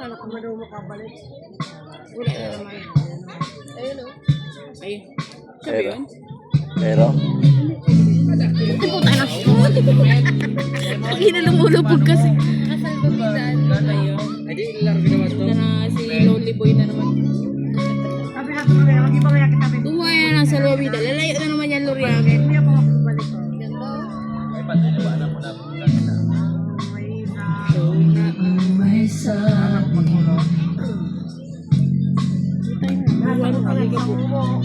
Kala ko ba daw makabalik? Wala na naman. Ayun o. Ayun. Sabi Pero? yun? Pero? Ito po tayo na shoot. Hindi na lumulubog kasi. Nasaan ba ba? Ayun. Ay, di ilang ginawa to. Ito na si Lonely Boy na naman. Sabi natin ko rin, mag-ibang kaya kita bin. Tuwa yan nasa Lobida. Lalayo na naman yan, Lorian. Hindi ako makabalik. Ganda. Ay, patiniwala mo na po kanina. May isa. Buwan ka na ka po.